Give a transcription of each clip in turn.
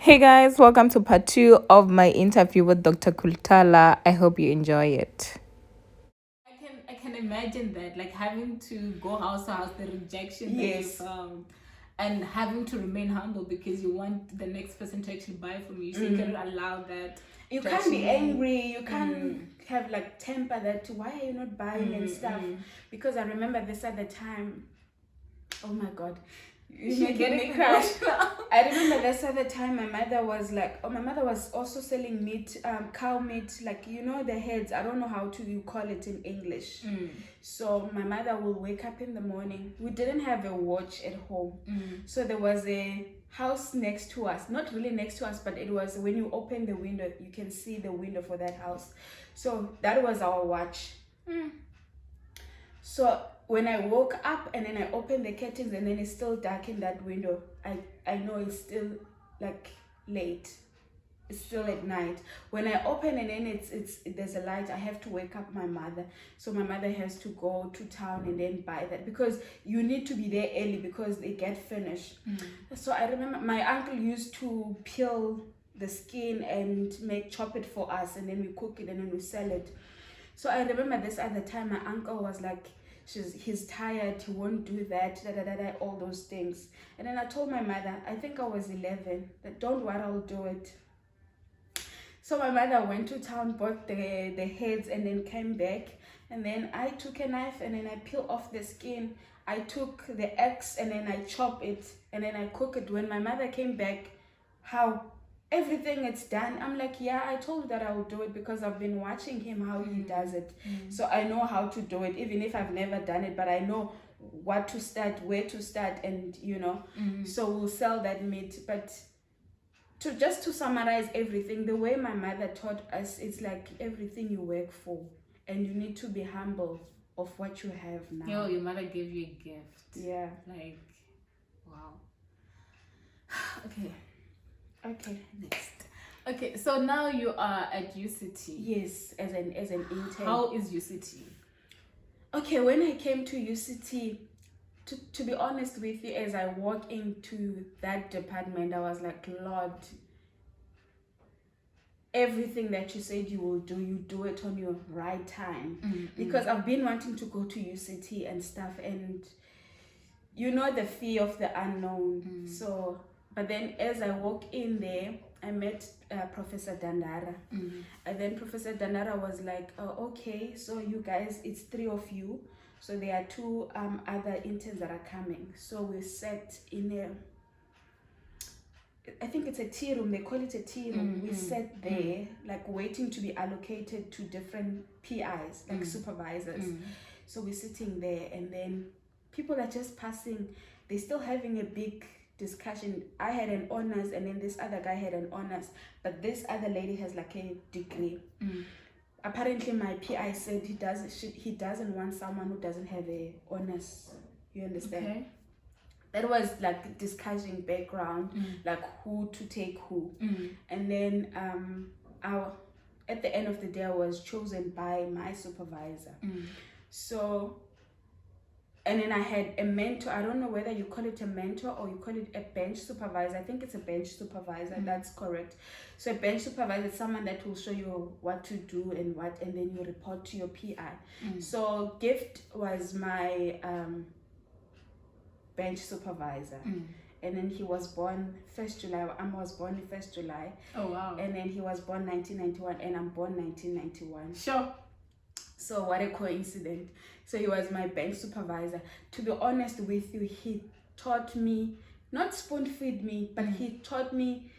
Hey guys, welcome to part 2 of my interview with Dr. Khuthala. I hope you enjoy it. I can imagine that, like having to go house to house, the rejection that you Yes. found, and having to remain humble because you want the next person to actually buy from you. So you cannot allow that. You to can't be actually- angry. You can't have like temper that why are you not buying and stuff. Because I remember this at the time. Oh my God. You're making me cry. I remember this at the time my mother was like, my mother was also selling meat, cow meat, like, you know, the heads. I don't know how to you call it in English. So my mother will wake up in the morning. We didn't have a watch at home. So there was a house next to us, not really next to us, but it was when you open the window, you can see the window for that house. So that was our watch. So when I woke up and then I opened the curtains and then it's still dark in that window, I know it's still like late. It's still at night. When I open and then it's there's a light, I have to wake up my mother. So my mother has to go to town and then buy that because you need to be there early because they get finished. So I remember my uncle used to peel the skin and chop it for us, and then we cook it and then we sell it. So I remember this at the time, my uncle was like, he's tired, he won't do that, all those things. And then I told my mother, I think I was 11, that don't worry, I'll do it. So my mother went to town, bought the heads, and then came back. And then I took a knife and then I peel off the skin. I took the axe and then I chop it and then I cook it. When my mother came back, how everything it's done, I'm like, yeah, I told you that I will do it because I've been watching him how he does it. So I know how to do it, even if I've never done it, but I know what to start, where to start, and so we'll sell that meat. But to summarize everything, the way my mother taught us, it's like everything you work for, and you need to be humble of what you have now. Yo, your mother gave you a gift. Yeah. Like, wow. Okay. Next. Okay, so now you are at UCT. Yes, as an intern. How is UCT? Okay, when I came to UCT, to be honest with you, as I walk into that department, I was like, Lord, everything that you said you will do, you do it on your right time. Because I've been wanting to go to UCT and stuff, and you know the fear of the unknown. So, but then as I walk in there, I met Professor Dandara. And then Professor Dandara was like, oh, okay, so you guys, it's 3 of you. So there are 2 other interns that are coming. So we sat in I think it's a tea room, they call it a tea room. We sat there, like waiting to be allocated to different PIs, like supervisors. So we're sitting there, and then people are just passing, they're still having a big discussion. I had an honors, and then this other guy had an honors, but this other lady has like a degree. Apparently my PI said he doesn't want someone who doesn't have a honors. You understand? Okay. That was like discussing background, like who to take who. And then at the end of the day, I was chosen by my supervisor. So, and then I had a mentor. I don't know whether you call it a mentor or you call it a bench supervisor. I think it's a bench supervisor. That's correct. So a bench supervisor is someone that will show you what to do and then you report to your PI. So Gift was my bench supervisor. And then he was born 1st July. I was born 1st July. Oh, wow. And then he was born 1991 and I'm born 1991. Sure. So what a coincidence. So he was my bench supervisor. To be honest with you, he taught me, not spoon-feed me, but he taught me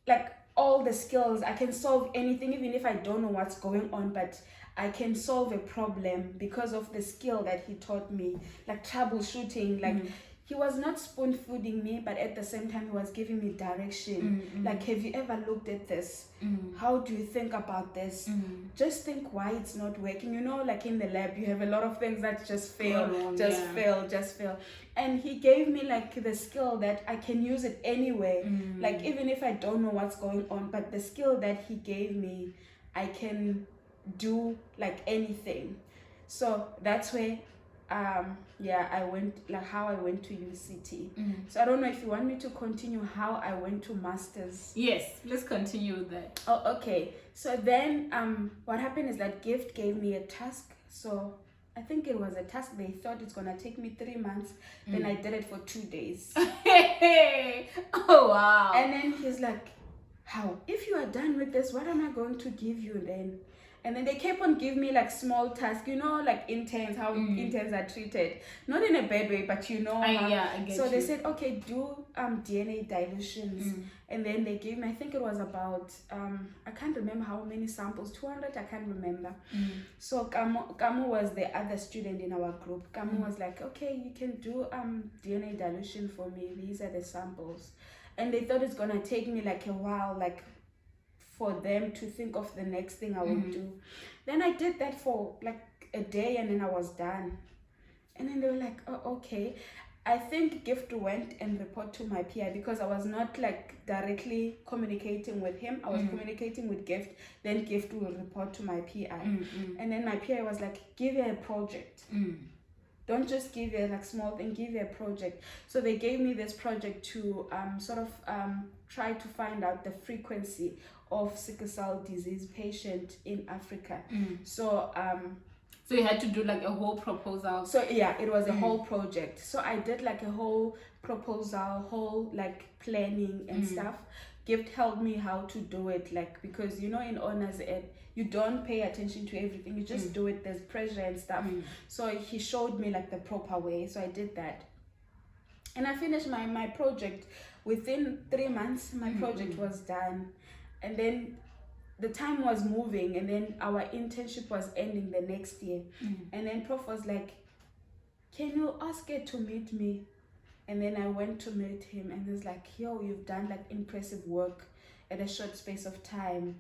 like all the skills. I can solve anything, even if I don't know what's going on, but I can solve a problem because of the skill that he taught me, like troubleshooting. Like he was not spoon-feeding me, but at the same time he was giving me direction. Like, have you ever looked at this? How do you think about this? Just think why it's not working. You know, like in the lab you have a lot of things that just fail, fail. And he gave me like the skill that I can use it anyway. Like even if I don't know what's going on, but the skill that he gave me, I can do like anything. So that's where yeah, I went, like how I went to UCT. So I don't know if you want me to continue how I went to masters. Yes, let's continue with that. Oh, okay. So then what happened is that Gift gave me a task. So I think it was a task. They thought it's gonna take me 3 months. Then I did it for 2 days. Oh wow. And then he's like, how? If you are done with this, what am I going to give you then? And then they kept on giving me like small tasks, you know, like interns, how interns are treated. Not in a bad way, but you know. I get so you. they said, okay, do DNA dilutions. And then they gave me, I think it was about, I can't remember how many samples, 200, I can't remember. So Kamu was the other student in our group. Kamu was like, okay, you can do DNA dilution for me. These are the samples. And they thought it's going to take me like a while, like for them to think of the next thing I would do. Then I did that for like a day and then I was done. And then they were like, oh, okay. I think Gift went and report to my PI because I was not like directly communicating with him. I was communicating with Gift. Then Gift will report to my PI. And then my PI was like, give her a project. Don't just give her like small thing, give her a project. So they gave me this project to try to find out the frequency of sickle cell disease patient in Africa. So you had to do like a whole proposal. So yeah, it was a whole project. So I did like a whole proposal, whole like planning and stuff. Gift helped me how to do it, like, because you know in honors ed you don't pay attention to everything, you just do it, there's pressure and stuff. So he showed me like the proper way, so I did that. And I finished my project within 3 months. My project was done. And then the time was moving, and then our internship was ending the next year. And then Prof was like, can you ask her to meet me? And then I went to meet him, and he was like, yo, you've done like impressive work at a short space of time.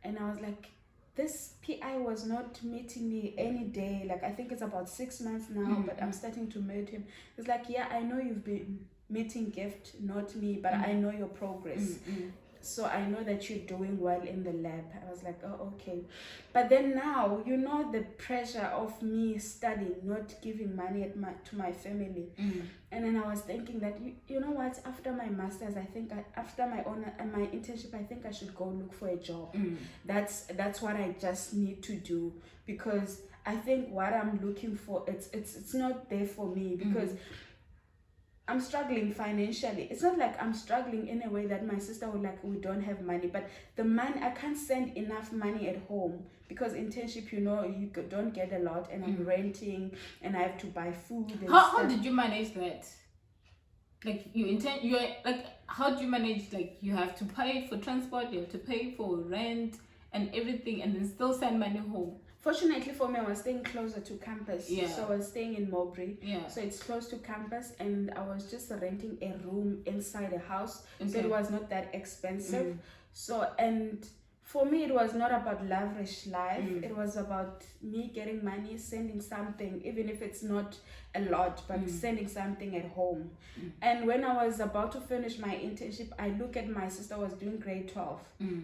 And I was like, this PI was not meeting me any day. Like, I think it's about 6 months now, but I'm starting to meet him. It's like, yeah, I know you've been meeting Gift, not me, but I know your progress. So I know that you're doing well in the lab. I was like, oh, okay. But then now, you know, the pressure of me studying, not giving money to my family. And then I was thinking that, you know what, after my master's, I think after my internship, I think I should go look for a job. That's what I just need to do, because I think what I'm looking for, it's not there for me, because I'm struggling financially. It's not like I'm struggling in a way that my sister would like, we don't have money, but the money, I can't send enough money at home, because internship, you know, you don't get a lot, and I'm renting and I have to buy food and how did you manage that? Like how do you manage, like, you have to pay for transport, you have to pay for rent and everything, and then still send money home? Fortunately for me, I was staying closer to campus. So I was staying in Mowbray. So it's close to campus, and I was just renting a room inside a house. So it was not that expensive. So, and for me, it was not about lavish life. It was about me getting money, sending something, even if it's not a lot, but sending something at home. And when I was about to finish my internship, I look at my sister was doing grade 12.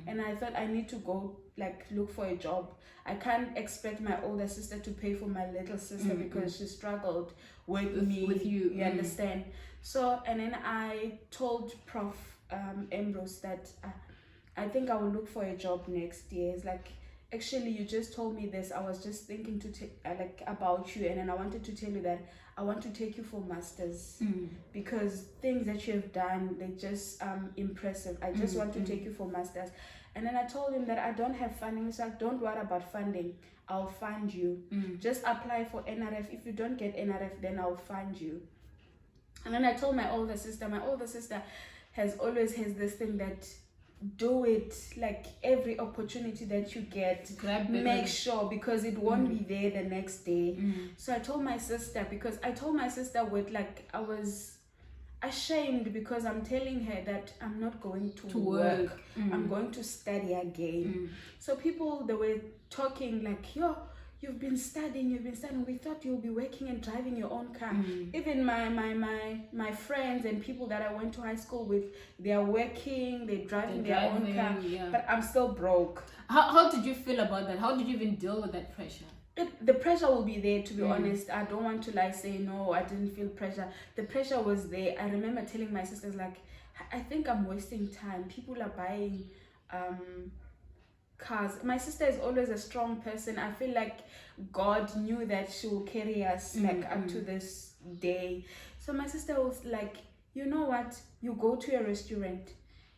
And I thought, I need to go like look for a job. I can't expect my older sister to pay for my little sister because she struggled with me. With you. You understand? So, and then I told Prof. Ambrose that I think I will look for a job next year. It's like, actually, you just told me this. I was just thinking to like about you, and then I wanted to tell you that I want to take you for masters, because things that you have done, they just impressive. I just want to take you for masters. And then I told him that I don't have funding. So like, don't worry about funding. I'll fund you. Just apply for NRF. If you don't get NRF, then I'll fund you. And then I told my older sister has always this thing that, do it, like every opportunity that you get, make sure, because it won't be there the next day. So I told my sister, because I told my sister with like, I was ashamed, because I'm telling her that I'm not going to work. I'm going to study again. So people, they were talking like, yo, you've been studying, we thought you'll be working and driving your own car. Even my friends and people that I went to high school with, they are working, they're driving their own car, but I'm still broke. How did you feel about that? How did you even deal with that pressure? the pressure will be there, to be honest. I don't want to like say no, I didn't feel pressure. The pressure was there. I remember telling my sisters, like, I think I'm wasting time. People are buying cars. My sister is always a strong person. I feel like God knew that she will carry us like up to this day. So my sister was like, you know what, you go to a restaurant,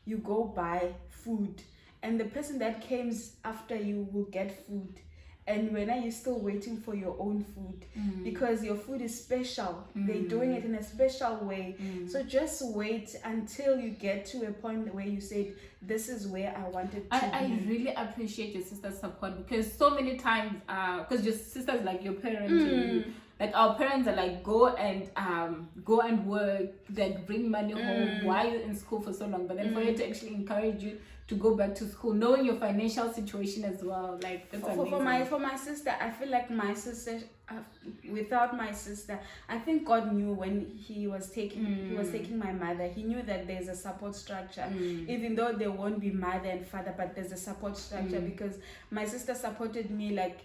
you go buy food, and the person that comes after you will get food. And when are you still waiting for your own food? Because your food is special. They're doing it in a special way. So just wait until you get to a point where you said, this is where I wanted to be. I really appreciate your sister's support, because so many times, because your sister's like your parent to you. Like our parents are like, go and work, like bring money home. Why are you in school for so long? But then for you to actually encourage you to go back to school, knowing your financial situation as well, like that's amazing. For my sister, I feel like my sister, without my sister, I think God knew when he was taking my mother. He knew that there's a support structure, even though there won't be mother and father, but there's a support structure, because my sister supported me. Like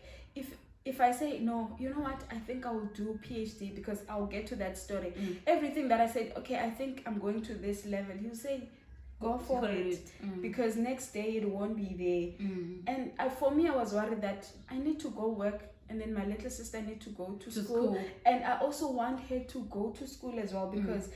if I say no, you know what, I think I will do PhD, because I'll get to that story. Everything that I said, okay, I think I'm going to this level, he'll say, go for it, because next day it won't be there. And for me, I was worried that I need to go work, and then my little sister need to go to school. And I also want her to go to school as well, because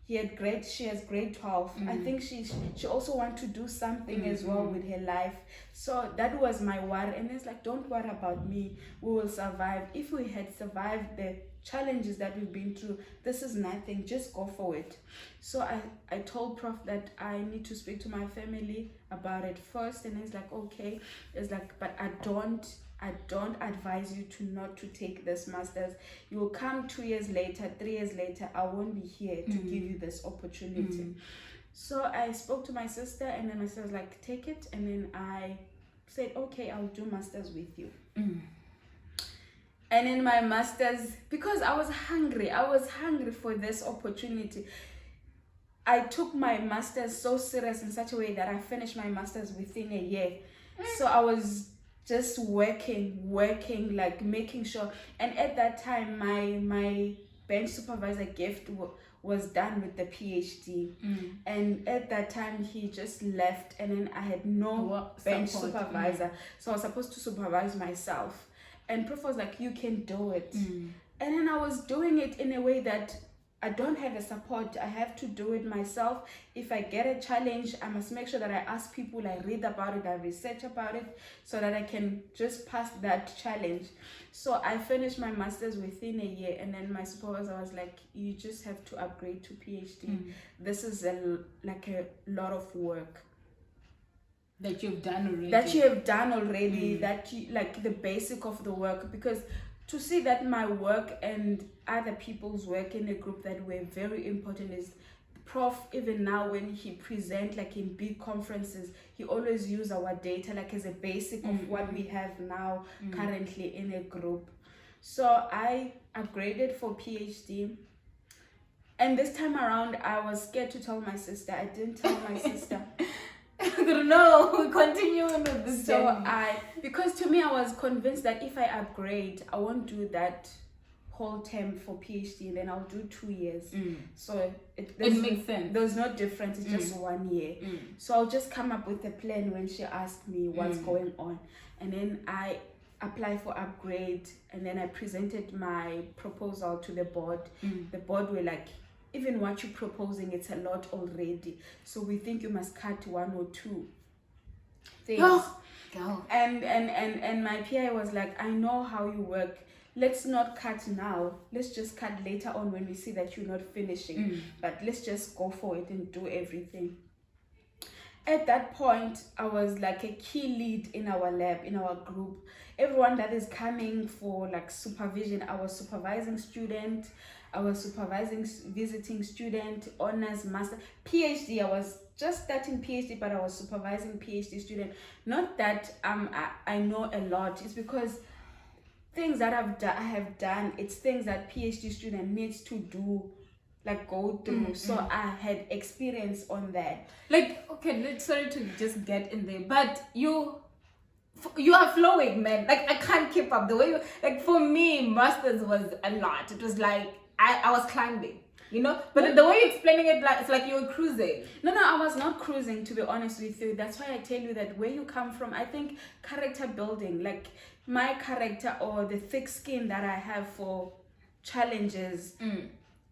she has grade 12. I think she also want to do something as well with her life. So that was my worry. And it's like, don't worry about me, we will survive. If we had survived the challenges that we've been through, this is nothing, just go for it. So I told Prof that I need to speak to my family about it first, and he's like, okay. It's like, but I don't advise you not to take this master's. You will come 2 years later, 3 years later, I won't be here to give you this opportunity. So I spoke to my sister, and then my sister was like, take it. And then I said, okay, I'll do master's with you. And in my master's, because I was hungry for this opportunity. I took my master's so serious in such a way that I finished my master's within a year. So I was just working, like making sure. And at that time, my bench supervisor gift was done with the PhD. And at that time, he just left, and then I had no bench supervisor. So I was supposed to supervise myself. And Prof was like, you can do it. And then I was doing it in a way that I don't have a support. I have to do it myself. If I get a challenge, I must make sure that I ask people, I read about it, I research about it, so that I can just pass that challenge. So I finished my master's within a year, and then my supervisor was like, you just have to upgrade to PhD. This is a lot of work that you've done already, that you, like the basic of the work. Because to see that my work and other people's work in a group that were very important is Prof, even now when he present like in big conferences, he always use our data like as a basic of what we have now currently in a group. So I upgraded for PhD. And this time around, I was scared to tell my sister. I didn't tell my sister. No, we continue with this. So because to me, I was convinced that if I upgrade, I won't do that whole term for PhD, then I'll do 2 years. So it makes sense. There's no difference, it's just 1 year. So I'll just come up with a plan when she asked me what's going on. And then I apply for upgrade, and then I presented my proposal to the board. The board were like, even what you're proposing, it's a lot already, so we think you must cut 1 or 2 things. And my PI was like, I know how you work, let's not cut now, let's just cut later on when we see that you're not finishing. But let's just go for it and do everything. At that point, I was like a key lead in our lab, in our group. Everyone that is coming for like supervision, I was supervising student, I was supervising visiting student, honors, master, PhD. I was just starting PhD, but I was supervising PhD student. Not that I know a lot. It's because things that I have done, it's things that PhD student needs to do, like go through. So I had experience on that. Like, okay, sorry to just get in there, but you You are flowing, man. Like, I can't keep up. The way you, like, for me, masters was a lot. It was like, I was climbing, you know? But the way you're explaining it, like, it's like you were cruising. No, I was not cruising, to be honest with you. That's why I tell you that where you come from, I think character building, like my character or the thick skin that I have for challenges,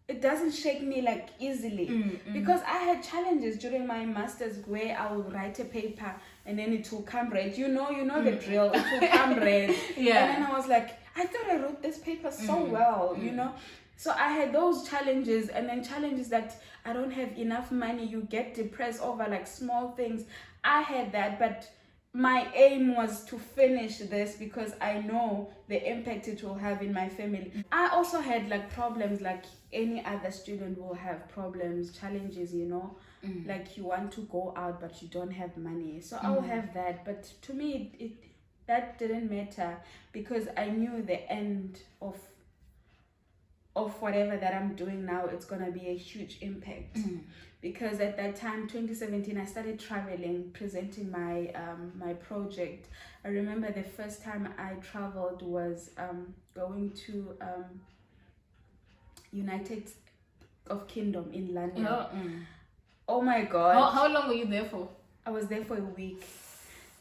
it doesn't shake me like easily. Because I had challenges during my master's where I would write a paper and then it will come red. You know the drill. It will come red. Yeah. And then I was like, I thought I wrote this paper so well, you know. So I had those challenges, and then challenges that I don't have enough money. You get depressed over like small things. I had that, but my aim was to finish this because I know the impact it will have in my family. I also had like problems like any other student will have problems, challenges, you know, like you want to go out but you don't have money. So I will have that, but to me it that didn't matter because I knew the end of whatever that I'm doing now, it's gonna be a huge impact. Because at that time, 2017, I started traveling, presenting my my project. I remember the first time I traveled was going to United Kingdom in London. Oh my God. How long were you there for? I was there for a week.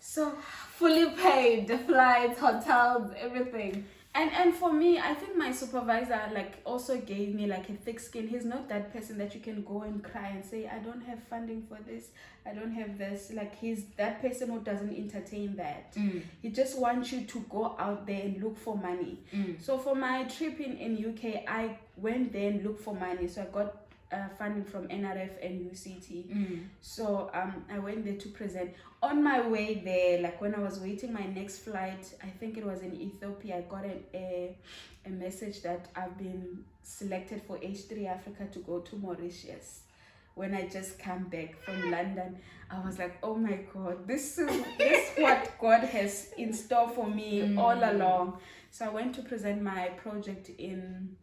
So fully paid, the flights, hotels, everything. And for me, I think my supervisor like also gave me like a thick skin. He's not that person that you can go and cry and say, I don't have funding for this, I don't have this. Like he's that person who doesn't entertain that. He just wants you to go out there and look for money. So for my trip in UK, I went there and looked for money. So I got funding from NRF and UCT. So I went there to present. On my way there, like when I was waiting my next flight, I think it was in Ethiopia, I got a message that I've been selected for H3 Africa to go to Mauritius. When I just come back from London, I was like, oh my God, this is what God has in store for me all along. So I went to present my project in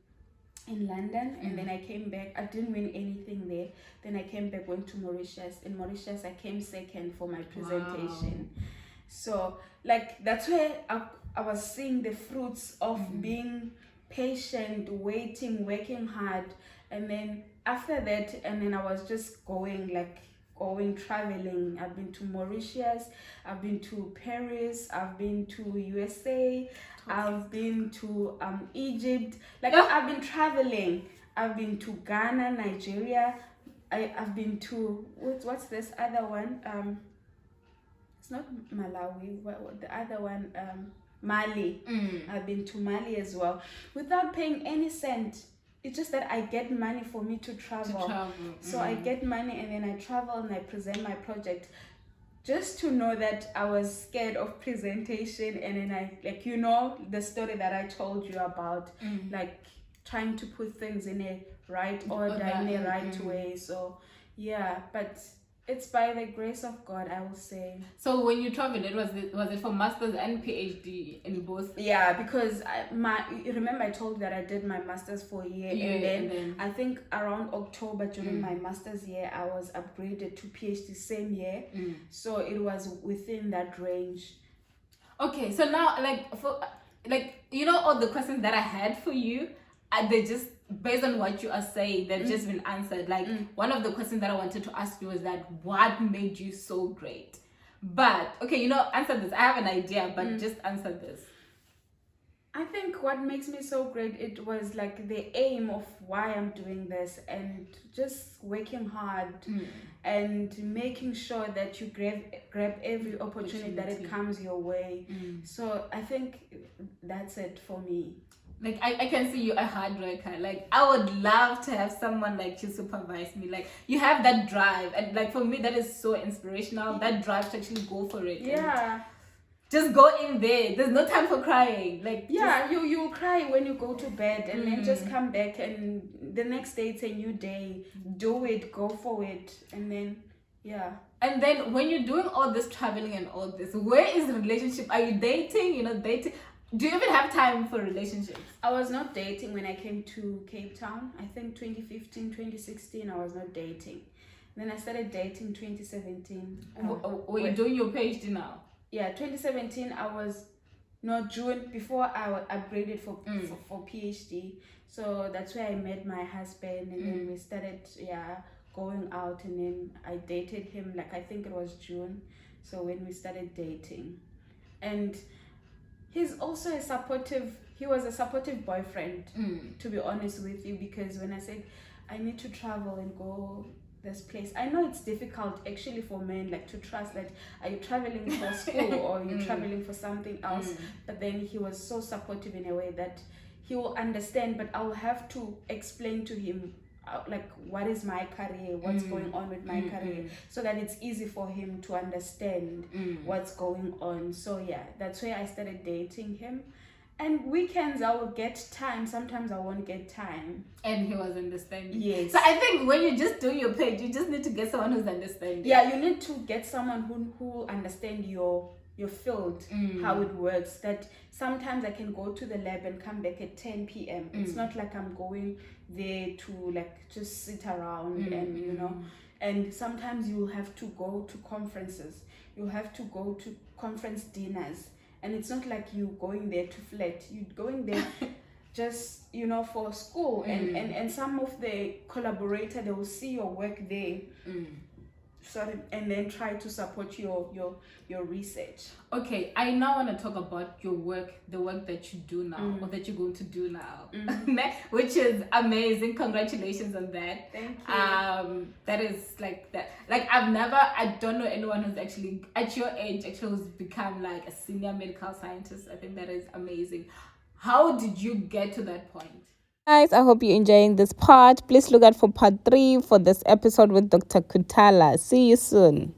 London, and then I came back. I didn't win anything there. Then I came back, went to Mauritius. In Mauritius, I came second for my presentation. Wow. So like that's where I was seeing the fruits of being patient, waiting, working hard. And then after that, and then I was just going traveling. I've been to Mauritius, I've been to Paris, I've been to USA, I've been to Egypt. Like I've been traveling. I've been to Ghana, Nigeria. I've been to what's this other one? It's not Malawi. What the other one? Mali. I've been to Mali as well without paying any cent. It's just that I get money for me to travel. So I get money and then I travel and I present my project. Just to know that I was scared of presentation, and then I, like, you know, the story that I told you about, like trying to put things in a right order, in a right way. So yeah, but it's by the grace of God, I will say. So when you traveled, was it for master's and PhD in both? Yeah, because remember I told you that I did my master's for a year, and then I think around October during my master's year, I was upgraded to PhD same year. So it was within that range. Okay, so now you know, all the questions that I had for you, they just, based on what you are saying, they've just been answered. Like one of the questions that I wanted to ask you was that what made you so great? But okay, you know, answer this. I have an idea, but just answer this. I think what makes me so great, it was like the aim of why I'm doing this, and just working hard and making sure that you grab every opportunity that it comes your way. So I think that's it for me. Like I can see you a hard worker. Like I would love to have someone like you supervise me. Like you have that drive, and like for me that is so inspirational. That drive to actually go for it. Yeah. Just go in there. There's no time for crying. Like you cry when you go to bed, and then just come back, and the next day it's a new day. Do it, go for it, and then And then when you're doing all this traveling and all this, where is the relationship? Are you dating? You know, dating. Do you even have time for relationships? I was not dating when I came to Cape Town. I think 2015, 2016, I was not dating. Then I started dating 2017. Were you doing your PhD now? 2017 I was, no, June, before I upgraded for PhD. So that's where I met my husband, and then we started going out, and then I dated him, like I think it was June. So when we started dating, and he was a supportive boyfriend, to be honest with you, because when I said I need to travel and go this place, I know it's difficult actually for men, like, to trust that are you traveling for school or you're traveling for something else. But then he was so supportive in a way that he will understand, but I'll have to explain to him like what is my career, what's going on with my career, so that it's easy for him to understand what's going on. So that's where I started dating him. And weekends I will get time, sometimes I won't get time. And he was understanding. Yes. So I think when you just do your page, you just need to get someone who's understanding. Yeah, you need to get someone who will understand your field, how it works. That sometimes I can go to the lab and come back at 10 p.m. It's not like I'm going there to like just sit around and and sometimes you have to go to conferences, you have to go to conference dinners, and it's not like you going there to flirt, you're going there just for school. And some of the collaborators, they will see your work there, and then try to support your research. Okay, I now want to talk about your work, the work that you do now, or that you're going to do now, which is amazing. Congratulations on that. Thank you. That is like that. Like I don't know anyone who's actually at your age who's become like a senior medical scientist. I think that is amazing. How did you get to that point? Guys, I hope you're enjoying this part. Please look out for part 3 for this episode with Dr. Khuthala. See you soon.